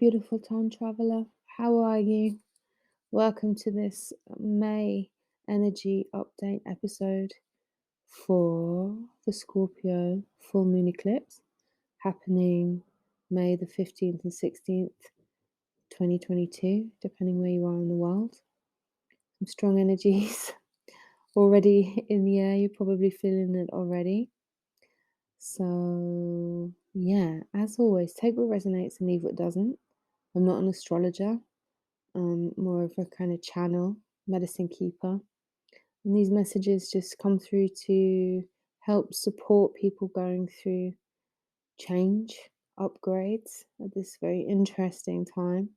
beautiful time traveler. How are you? Welcome to this May energy update episode for the Scorpio full moon eclipse happening May the 15th and 16th, 2022, depending where you are in the world. Some strong energies already in the air. You're probably feeling it already. So, yeah, as always, take what resonates and leave what doesn't. I'm not an astrologer. More of a kind of channel, medicine keeper. And these messages just come through to help support people going through change, upgrades at this very interesting time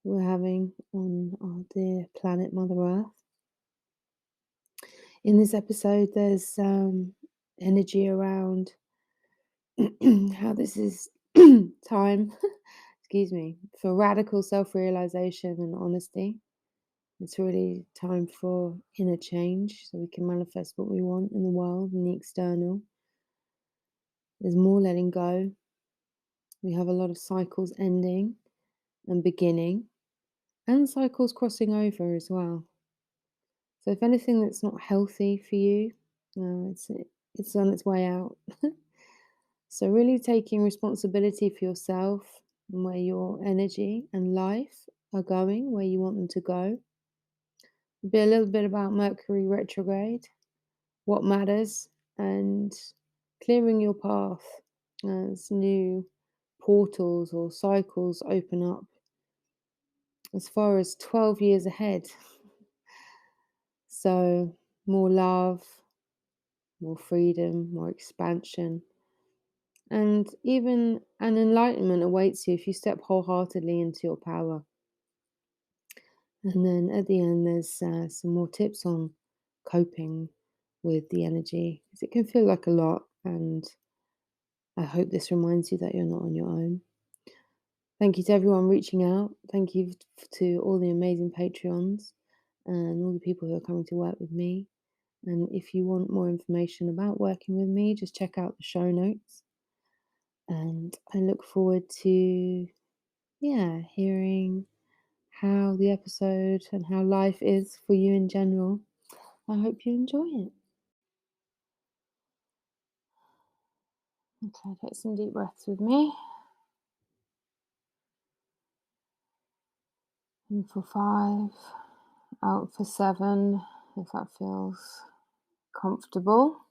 we're having on our dear planet Mother Earth. In this episode, there's energy around how this is time, excuse me, for radical self-realization and honesty. It's really time for inner change so we can manifest what we want in the world and the external. There's more letting go. We have a lot of cycles ending and beginning, and cycles crossing over as well. So if anything that's not healthy for you, it's on its way out. So really taking responsibility for yourself and where your energy and life are going, where you want them to go. Be a little bit about Mercury retrograde, what matters, and clearing your path as new portals or cycles open up as far as 12 years ahead. So more love, more freedom, more expansion, and even an enlightenment awaits you if you step wholeheartedly into your power. And then at the end, there's some more tips on coping with the energy, because it can feel like a lot, and I hope this reminds you that you're not on your own. Thank you to everyone reaching out. Thank you to all the amazing Patreons and all the people who are coming to work with me. And if you want more information about working with me, just check out the show notes. And I look forward to, hearing how the episode and how life is for you in general. I hope you enjoy it. Okay, take some deep breaths with me. In for 5, out for 7, if that feels comfortable.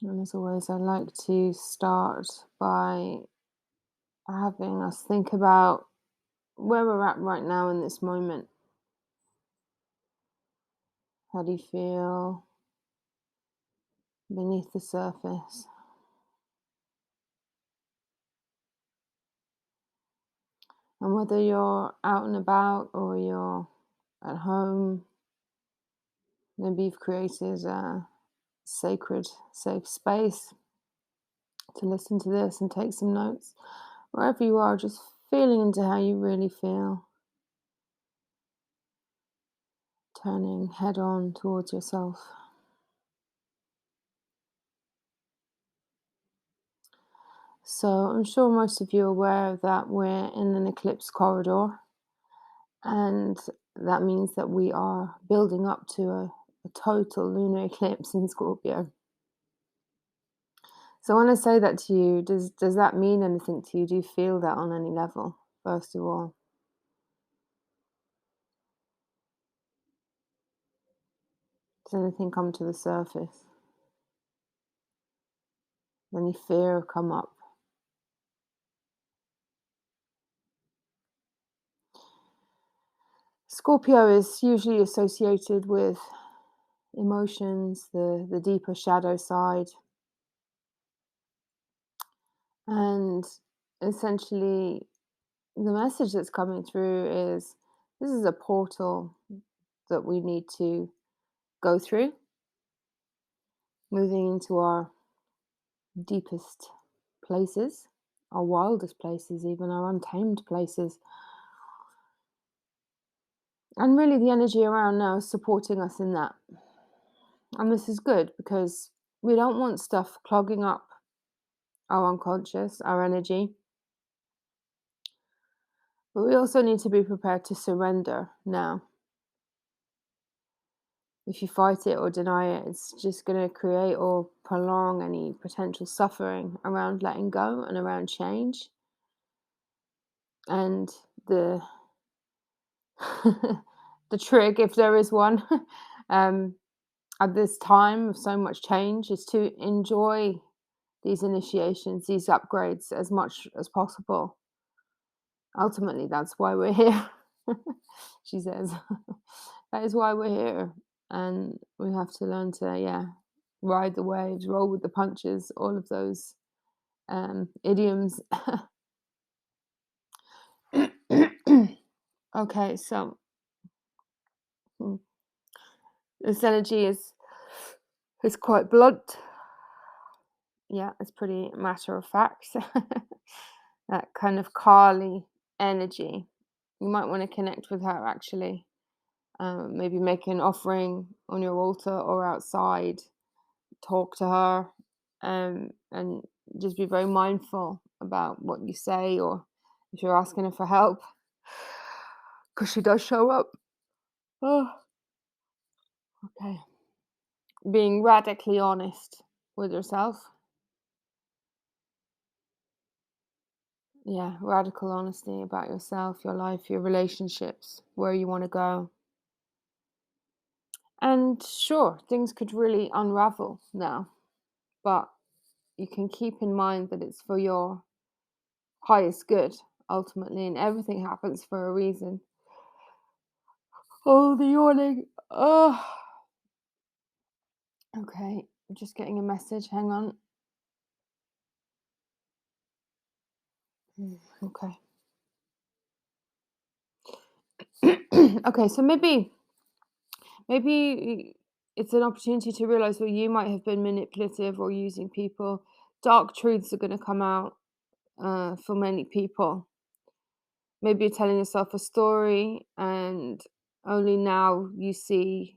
And as always, I like to start by having us think about where we're at right now in this moment. How do you feel beneath the surface? And whether you're out and about or you're at home, maybe you've created a sacred, safe space to listen to this and take some notes. Wherever you are, just feeling into how you really feel. Turning head on towards yourself. So I'm sure most of you are aware that we're in an eclipse corridor, and that means that we are building up to a total lunar eclipse in Scorpio. So when I say that to you, does that mean anything to you? Do you feel that on any level, first of all? Does anything come to the surface? Any fear come up? Scorpio is usually associated with emotions, the deeper shadow side. And essentially, the message that's coming through is this is a portal that we need to go through, moving into our deepest places, our wildest places, even our untamed places. And really, the energy around now is supporting us in that. And this is good because we don't want stuff clogging up our unconscious, our energy, but we also need to be prepared to surrender now. If you fight it or deny it, it's just going to create or prolong any potential suffering around letting go and around change. And the the trick, if there is one, um, at this time of so much change, is to enjoy these initiations, these upgrades as much as possible. Ultimately, that's why we're here. She says, that is why we're here. And we have to learn to, yeah, ride the waves, roll with the punches, all of those idioms. Okay, so hmm, this energy is quite blunt. Yeah, it's pretty matter of fact. That kind of Kali energy. You might want to connect with her actually. Maybe make an offering on your altar or outside. Talk to her, and just be very mindful about what you say, or if you're asking her for help, because she does show up. Oh, okay. Being radically honest with yourself. Yeah, radical honesty about yourself, your life, your relationships, where you want to go. And sure, things could really unravel now, but you can keep in mind that it's for your highest good ultimately, and everything happens for a reason. Oh, the yawning. Oh, okay. I'm just getting a message. Hang on. Okay. Okay, so maybe it's an opportunity to realize where you might have been manipulative or using people. Dark truths are going to come out for many people. Maybe you're telling yourself a story and only now you see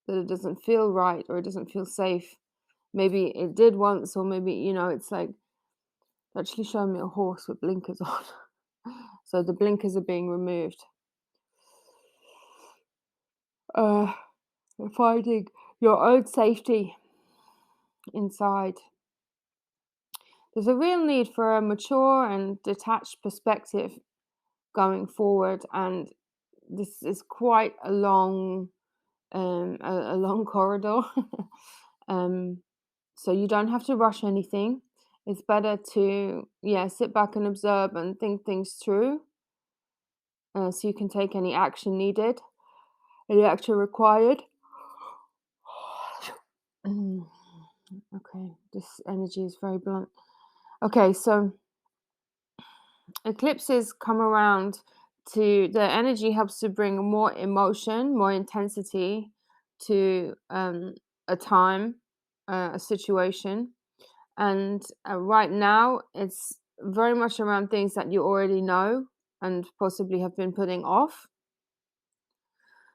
that it doesn't feel right or it doesn't feel safe. Maybe it did once, or maybe, it's like actually showing me a horse with blinkers on. So the blinkers are being removed. Uh, Finding your own safety inside. There's a real need for a mature and detached perspective going forward, and this is quite a long, a long corridor. um, so you don't have to rush anything. It's better to, yeah, sit back and observe and think things through, so you can take any action needed, any action required. Mm, okay, this energy is very blunt. Okay, so eclipses come around to the energy helps to bring more emotion, more intensity to a time, a situation. And right now, it's very much around things that you already know and possibly have been putting off.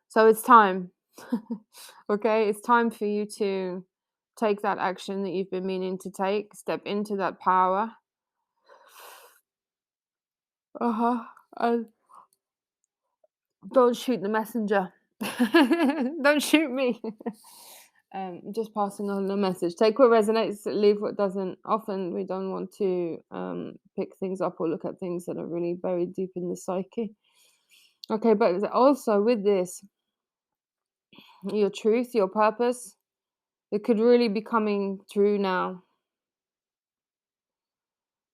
So it's time. Okay, it's time for you to take that action that you've been meaning to take, step into that power. Uh-huh. And don't shoot the messenger. Don't shoot me. Just passing on the message. Take what resonates, leave what doesn't. Often we don't want to pick things up or look at things that are really buried deep in the psyche. Okay, but also with this, your truth, your purpose, it could really be coming through now,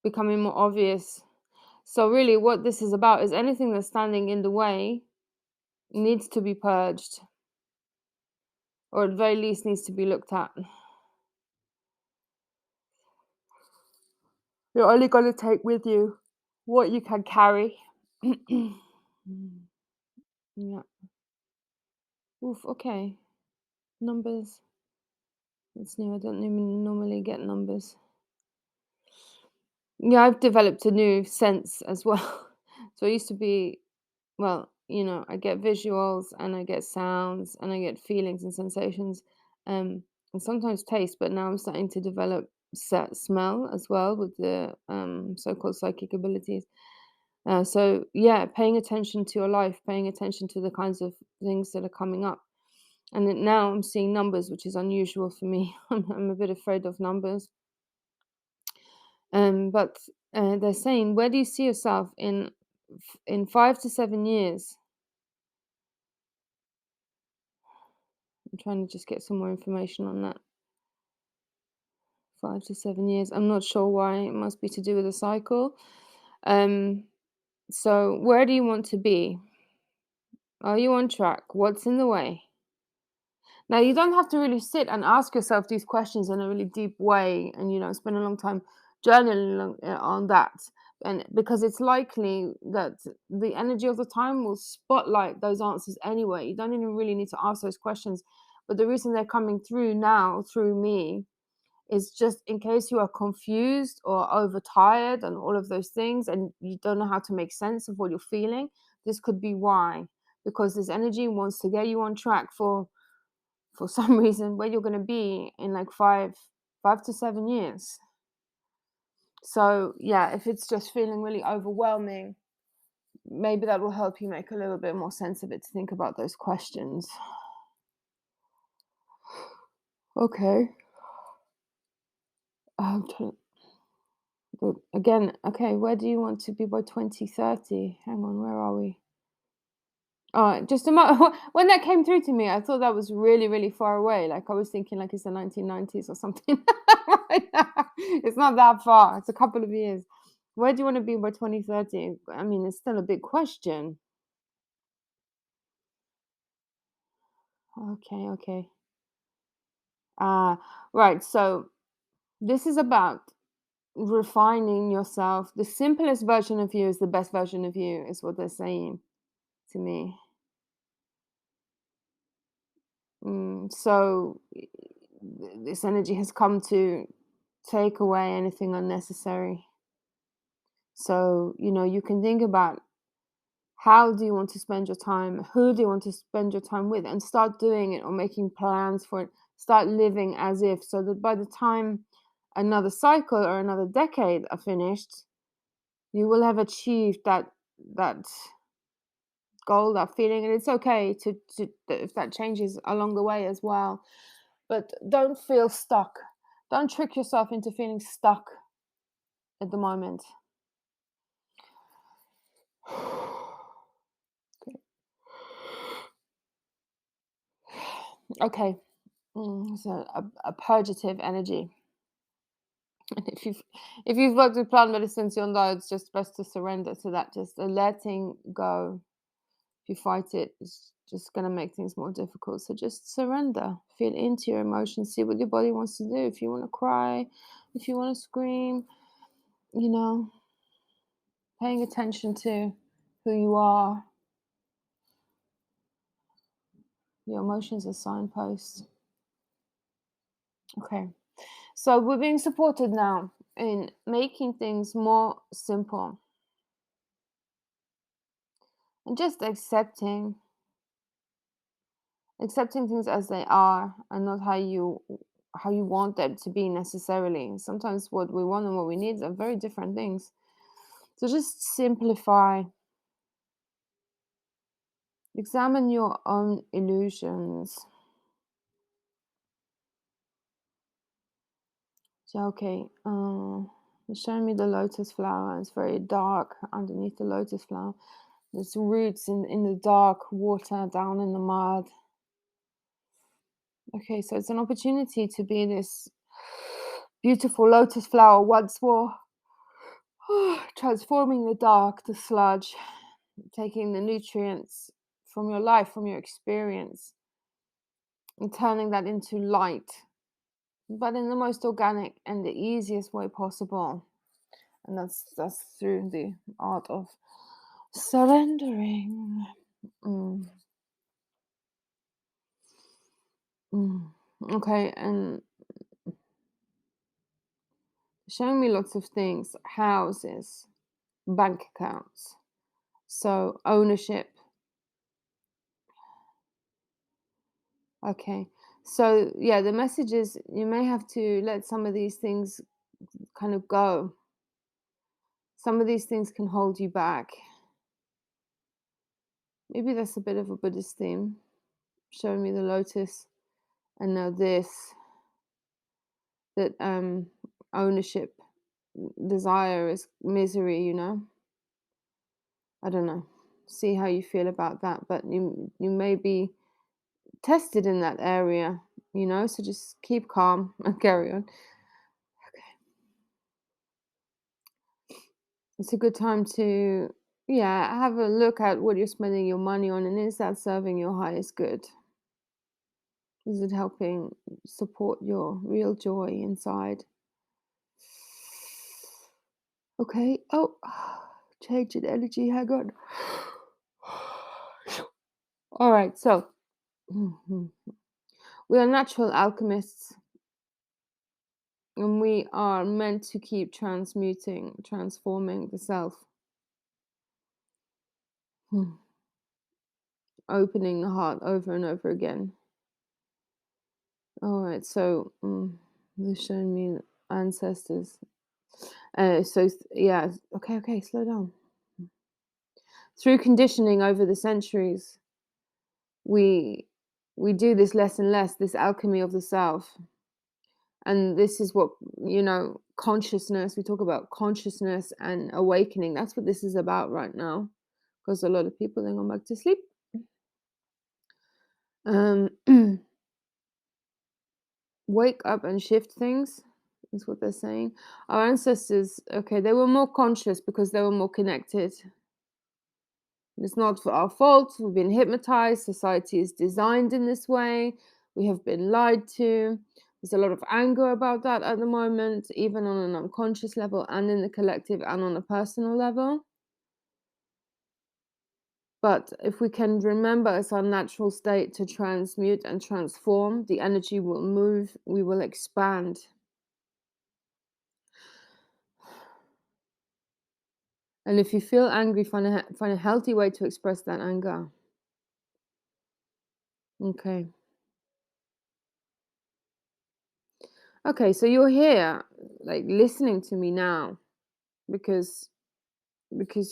becoming more obvious. So really what this is about is anything that's standing in the way needs to be purged, or at the very least needs to be looked at. You're only going to take with you what you can carry. Yeah. Oof, okay. Numbers. It's new. I don't even normally get numbers. Yeah, I've developed a new sense as well. So I used to be, well, I get visuals and I get sounds and I get feelings and sensations. and sometimes taste, but now I'm starting to develop smell as well with the so-called psychic abilities. So yeah, paying attention to your life, paying attention to the kinds of things that are coming up. And then now I'm seeing numbers, which is unusual for me. I'm a bit afraid of numbers. But they're saying, where do you see yourself in 5 to 7 years? I'm trying to just get some more information on that. 5 to 7 years. I'm not sure why. It must be to do with the cycle. Um, so where do you want to be? Are you on track? What's in the way? Now, you don't have to really sit and ask yourself these questions in a really deep way and, spend a long time journaling on that. And because it's likely that the energy of the time will spotlight those answers anyway. You don't even really need to ask those questions. But the reason they're coming through now, through me, is just in case you are confused or overtired and all of those things and you don't know how to make sense of what you're feeling. This could be why. Because this energy wants to get you on track for some reason where you're going to be in like 5 to 7 years. So yeah, if it's just feeling really overwhelming, maybe that will help you make a little bit more sense of it, to think about those questions. Okay. Again, okay, where do you want to be by 2030? Hang on, where are we? Just a moment. When that came through to me, I thought that was really, really far away. Like I was thinking, like it's the 1990s or something. It's not that far. It's a couple of years. Where do you want to be by 2030? I mean, it's still a big question. Okay, okay. Right. So this is about refining yourself. The simplest version of you is the best version of you, is what they're saying to me. So this energy has come to take away anything unnecessary. So, you can think about how do you want to spend your time? Who do you want to spend your time with? And start doing it or making plans for it. Start living as if, so that by the time another cycle or another decade are finished, you will have achieved that goal, that feeling. And it's okay to if that changes along the way as well. But don't feel stuck. Don't trick yourself into feeling stuck at the moment. Okay. So a purgative energy. And if you've worked with plant medicines, you'll know it's just best to surrender to that. Just letting go. If you fight it, it's just going to make things more difficult. So just surrender. Feel into your emotions. See what your body wants to do. If you want to cry, if you want to scream, paying attention to who you are. Your emotions are signposts. Okay. So we're being supported now in making things more simple and just accepting things as they are and not how you want them to be necessarily. Sometimes what we want and what we need are very different things. So just simplify. Examine your own illusions. So okay, showing me the lotus flower. It's very dark underneath the lotus flower. There's roots in the dark water down in the mud. Okay, so it's an opportunity to be this beautiful lotus flower once more, transforming the dark to sludge, taking the nutrients from your life, from your experience, and turning that into light, but in the most organic and the easiest way possible. And that's through the art of surrendering. Okay, and showing me lots of things: houses, bank accounts, so ownership. Okay, So yeah, the message is you may have to let some of these things kind of go. Some of these things can hold you back. Maybe that's a bit of a Buddhist theme, showing me the lotus and now this, that ownership, desire is misery, you know. I don't know. See how you feel about that, but you may be tested in that area, you know, so just keep calm and carry on. It's a good time to, yeah, have a look at what you're spending your money on, and is that serving your highest good? Is it helping support your real joy inside? Okay. Oh, change in energy. Hang on. All right. So we are natural alchemists, and we are meant to keep transmuting, transforming the self, opening the heart over and over again. All right. So they're showing me ancestors. Yeah. Okay. Okay. Slow down. Through conditioning over the centuries, we we do this less and less, this alchemy of the self. And this is what, you know, consciousness, we talk about consciousness and awakening. That's what this is about right now, because a lot of people are going back to sleep. um Wake up and shift things is what they're saying. Our ancestors, okay, they were more conscious because they were more connected. It's not for our fault. We've been hypnotized. Society is designed in this way. We have been lied to. There's a lot of anger about that at the moment, even on an unconscious level and in the collective and on a personal level. But if we can remember it's our natural state to transmute and transform, the energy will move, we will expand. And if you feel angry, find a healthy way to express that anger. Okay. Okay, so you're here, like listening to me now, because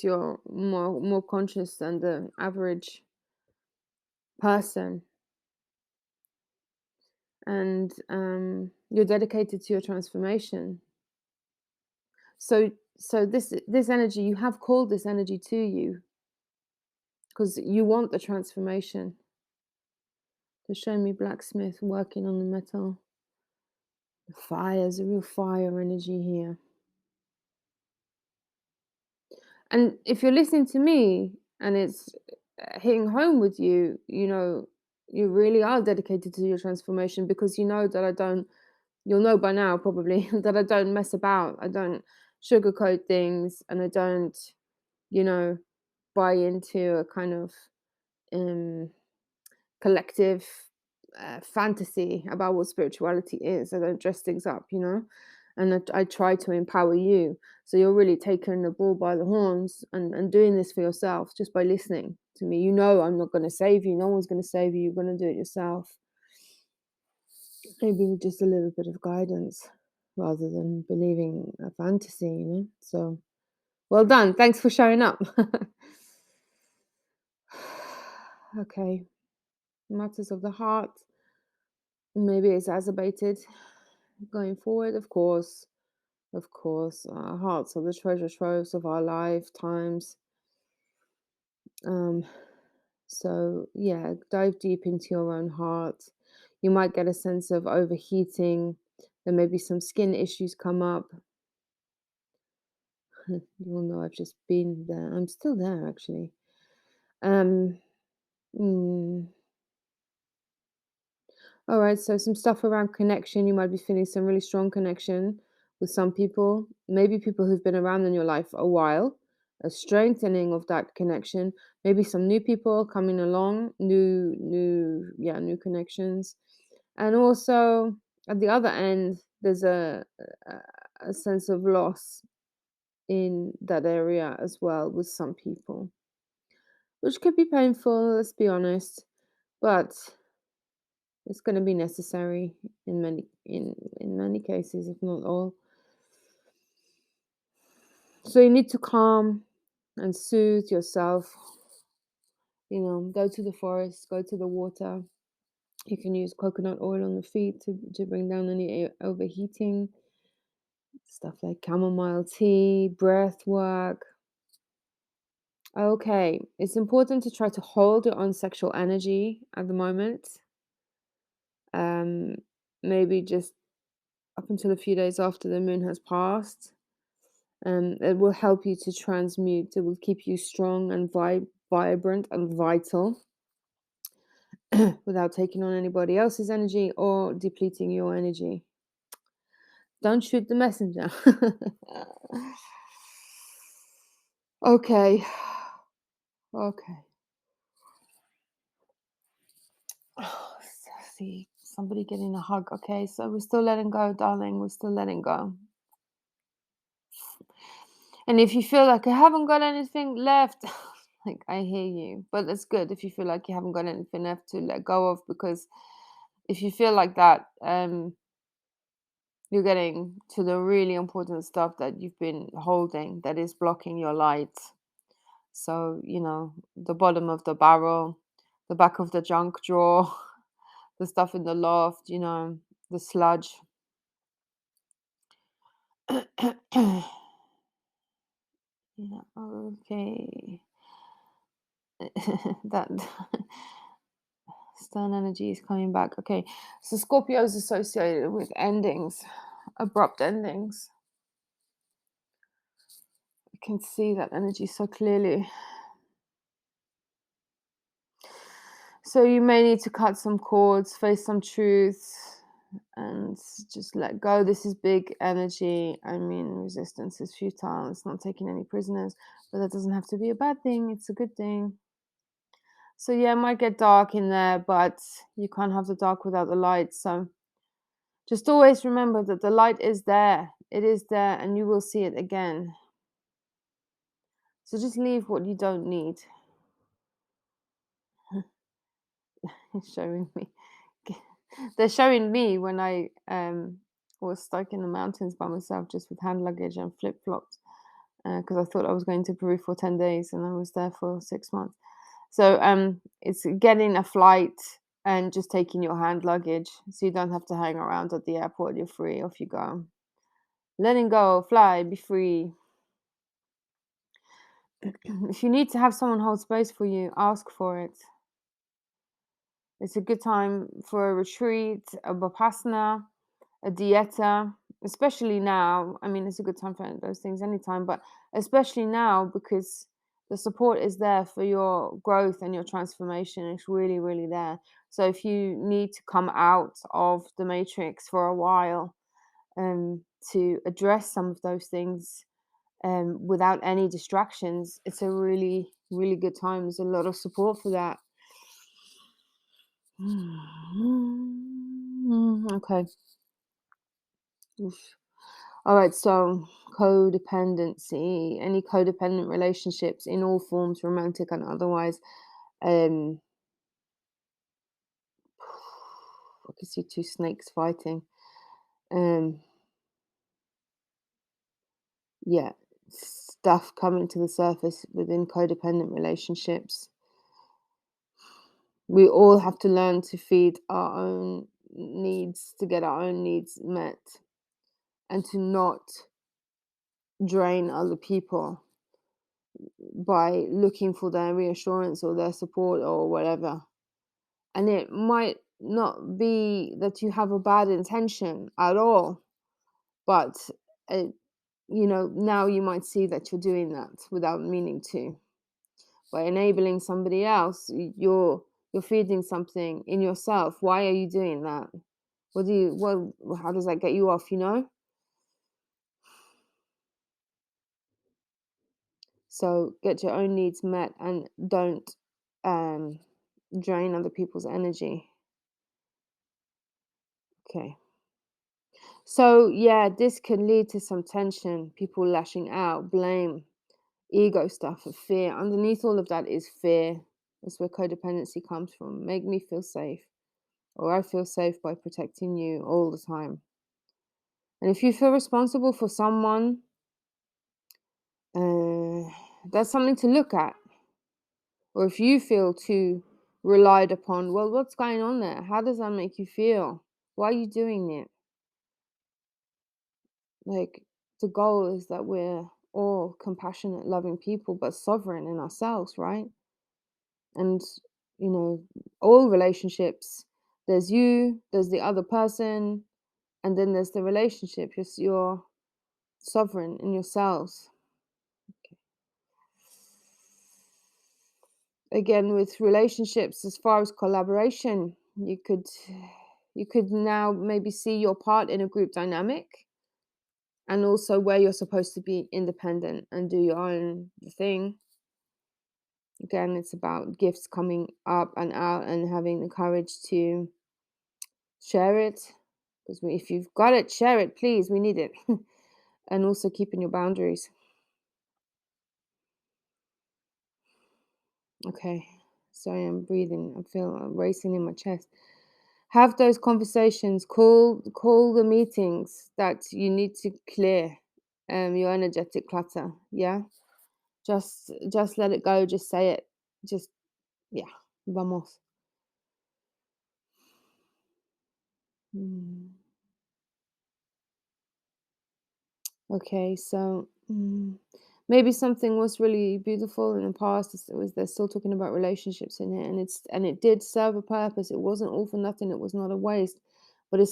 you're more conscious than the average person, and you're dedicated to your transformation. So this energy, you have called this energy to you because you want the transformation. To show me blacksmith working on the metal. Fire is a real fire energy here. And if you're listening to me and it's hitting home with you, you know, you really are dedicated to your transformation, because you know that I don't, you'll know by now probably that I don't mess about. I don't sugarcoat things, and I don't, you know, buy into a kind of um, collective fantasy about what spirituality is. I don't dress things up, you know, and I try to empower you. So you're really taking the bull by the horns and doing this for yourself just by listening to me. You know, I'm not going to save you. No one's going to save you. You're going to do it yourself. Maybe with just a little bit of guidance rather than believing a fantasy, you know. So well done. Thanks for showing up. Okay. Matters of the heart. Maybe exacerbated going forward, of course. Of course, our hearts are the treasure troves of our lifetimes. Um, so, yeah, dive deep into your own heart. You might get a sense of overheating. There may be some skin issues come up. You'll know I've just been there. I'm still there, actually. Um, mm, All right, so some stuff around connection. You might be feeling some really strong connection with some people, maybe people who've been around in your life a while, a strengthening of that connection, maybe some new people coming along, new connections. And also at the other end, there's a sense of loss in that area as well with some people, which could be painful, let's be honest. But It's going to be necessary in many cases, if not all. So you need to calm and soothe yourself. Go to the forest, go to the water. You can use coconut oil on the feet to bring down any overheating. Stuff like chamomile tea, breath work. Okay, it's important to try to hold your own sexual energy at the moment. Um, Maybe just up until a few days after the moon has passed. It will help you to transmute. It will keep you strong and vibrant and vital without taking on anybody else's energy or depleting your energy. Don't shoot the messenger. Okay. Okay. See, somebody getting a hug. Okay, so we're still letting go, darling. We're still letting go. And if you feel like I haven't got anything left, like I hear you, but it's good if you feel like you haven't got anything left to let go of, because if you feel like that, you're getting to the really important stuff that you've been holding that is blocking your light. So, the bottom of the barrel, the back of the junk drawer, the stuff in the loft, the sludge. Yeah, okay. That stern energy is coming back. Okay, so Scorpio is associated with endings, abrupt endings. I can see that energy so clearly. So you may need to cut some cords, face some truths, and just let go. This is big energy. I mean, resistance is futile. It's not taking any prisoners, but that doesn't have to be a bad thing. It's a good thing. So yeah, it might get dark in there, but you can't have the dark without the light. So just always remember that the light is there. It is there, and you will see it again. So just leave what you don't need. It's showing me. They're showing me when I was stuck in the mountains by myself, just with hand luggage and flip flops, because I thought I was going to Peru for 10 days, and I was there for 6 months. So it's getting a flight and just taking your hand luggage, so you don't have to hang around at the airport. You're free. Off you go. Letting go, fly, be free. If you need to have someone hold space for you, ask for it. It's a good time for a retreat, a vipassana, a dieta, especially now. I mean, it's a good time for those things anytime, but especially now, because the support is there for your growth and your transformation. It's really, really there. So if you need to come out of the matrix for a while, to address some of those things, without any distractions, it's a really, really good time. There's a lot of support for that. Okay. Oof. All right, so codependency, any codependent relationships in all forms, romantic and otherwise. Um, I can see two snakes fighting. Um, yeah, stuff coming to the surface within codependent relationships. We all have to learn to feed our own needs, to get our own needs met, and to not drain other people by looking for their reassurance or their support or whatever. And it might not be that you have a bad intention at all, but uh, now you might see that you're doing that without meaning to. By enabling somebody else, you're feeding something in yourself. Why are you doing that? How does that get you off, So get your own needs met and don't drain other people's energy. Okay. So yeah, this can lead to some tension, people lashing out, blame, ego stuff, and fear. Underneath all of that is fear. That's where codependency comes from. Make me feel safe. or I feel safe by protecting you all the time. And if you feel responsible for someone, uh, that's something to look at. Or if you feel too relied upon, well, what's going on there? How does that make you feel? Why are you doing it? Like, the goal is that we're all compassionate, loving people, but sovereign in ourselves, right? And, you know, all relationships, there's you, there's the other person, and then there's the relationship. You're sovereign in yourselves. Again, with relationships, as far as collaboration, you could now maybe see your part in a group dynamic, and also where you're supposed to be independent and do your own thing. Again, it's about gifts coming up and out and having the courage to share it. Because if you've got it, share it, please. We need it. And also keeping your boundaries. Okay. Sorry, I'm breathing. I feel racing in my chest. Have those conversations. Call the meetings that you need to clear your energetic clutter. Yeah. Just let it go. Just say it. Just yeah. Vamos. Mm. Okay, so maybe something was really beautiful in the past. They're still talking about relationships in it, and it did serve a purpose. It wasn't all for nothing. It was not a waste. But it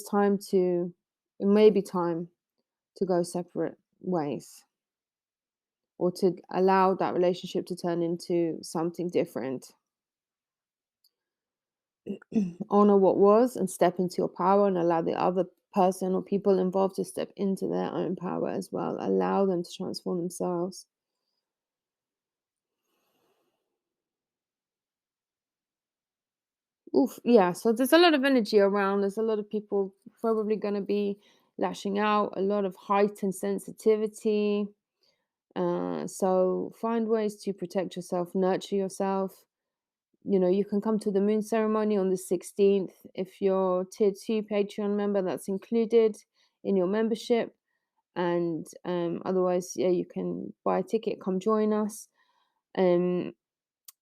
may be time to go separate ways, or to allow that relationship to turn into something different. Honor what was and step into your power, and allow the other person or people involved to step into their own power as well. Allow them to transform themselves. Oof, yeah. So there's a lot of energy around. There's a lot of people probably going to be lashing out, a lot of heightened sensitivity. So find ways to protect yourself, nurture yourself. You can come to the moon ceremony on the 16th. If you're tier 2 Patreon member, that's included in your membership. And otherwise, yeah, you can buy a ticket, come join us. Um,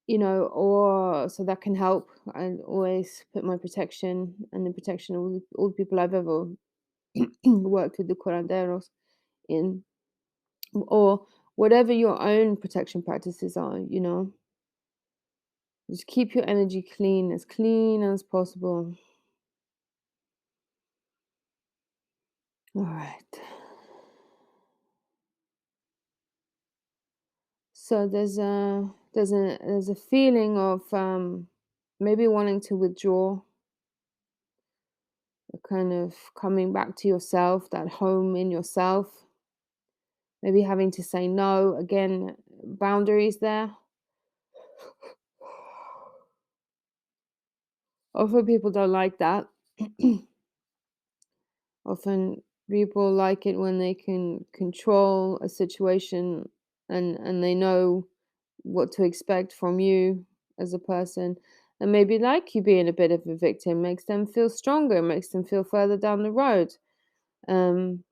or so that can help. I always put my protection and the protection of all the people I've ever worked with, the curanderos, in, or whatever your own protection practices are. Just keep your energy clean as possible. All right. So there's a feeling of maybe wanting to withdraw, kind of coming back to yourself, that home in yourself. Maybe having to say no again, boundaries there. Often people don't like that. Often people like it when they can control a situation, and they know what to expect from you as a person. And maybe like you being a bit of a victim makes them feel stronger, makes them feel further down the road. Um,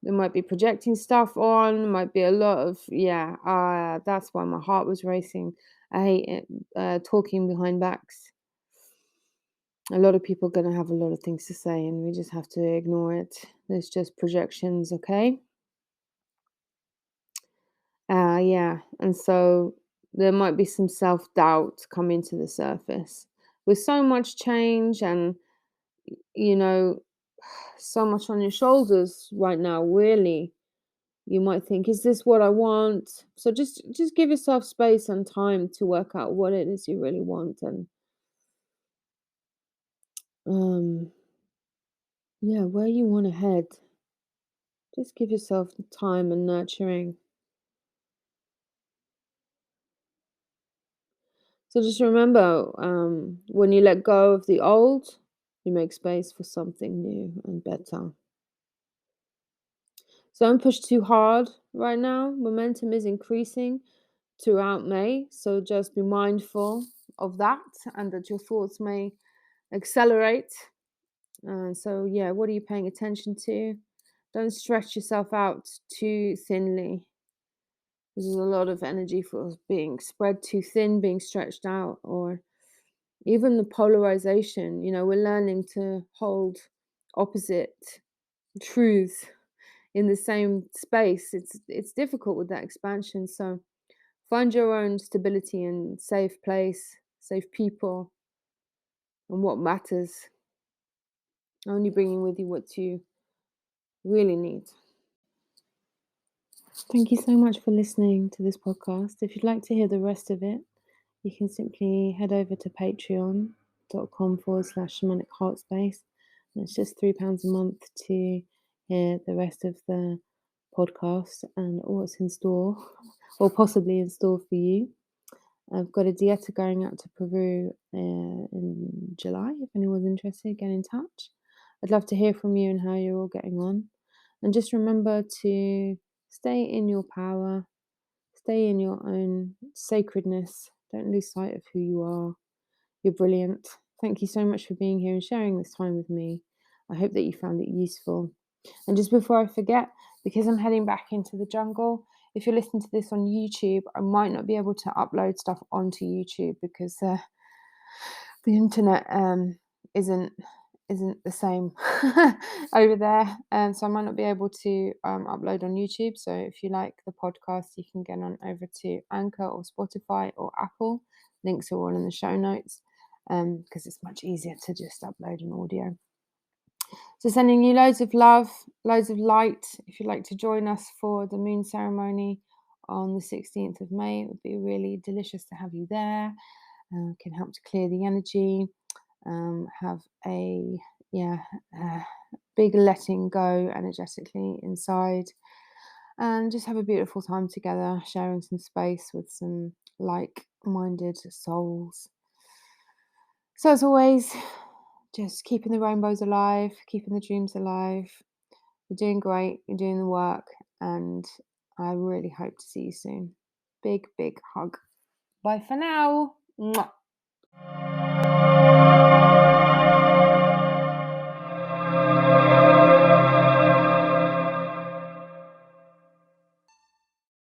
They might be projecting stuff on, might be a lot of, yeah, that's why my heart was racing. I hate it, talking behind backs. A lot of people are going to have a lot of things to say, and we just have to ignore it. It's just projections, okay? Yeah, and so there might be some self doubt coming to the surface. With so much change and, you know, so much on your shoulders right now, really, you might think, is this what I want? So just give yourself space and time to work out what it is you really want, and um yeah, where you want to head. Just give yourself the time and nurturing. So just remember, when you let go of the old, you make space for something new and better. So don't push too hard right now. Momentum is increasing throughout May, so just be mindful of that, and that your thoughts may accelerate. So yeah, what are you paying attention to? Don't stretch yourself out too thinly. There's a lot of energy for being spread too thin, being stretched out, or even the polarization. We're learning to hold opposite truths in the same space. It's difficult with that expansion. So find your own stability and safe place, safe people, and what matters. Only bringing with you what you really need. Thank you so much for listening to this podcast. If you'd like to hear the rest of it, you can simply head over to patreon.com/shamanic heartspace. And it's just £3 a month to hear the rest of the podcast and what's in store, or possibly in store for you. I've got a dieta going out to Peru in July. If anyone's interested, get in touch. I'd love to hear from you and how you're all getting on. And just remember to stay in your power, stay in your own sacredness. Don't lose sight of who you are. You're brilliant. Thank you so much for being here and sharing this time with me. I hope that you found it useful. And just before I forget, because I'm heading back into the jungle, if you're listening to this on YouTube, I might not be able to upload stuff onto YouTube because the internet isn't the same over there, so I might not be able to upload on YouTube. So if you like the podcast, you can get on over to Anchor or Spotify or Apple. Links are all in the show notes, because it's much easier to just upload an audio. So sending you loads of love, loads of light. If you'd like to join us for the moon ceremony on the 16th of May, it would be really delicious to have you there. Can help to clear the energy, have a big letting go energetically inside, and just have a beautiful time together, sharing some space with some like-minded souls. So as always, just keeping the rainbows alive, keeping the dreams alive. You're doing great, you're doing the work, and I really hope to see you soon. Big, big hug. Bye for now. Mwah.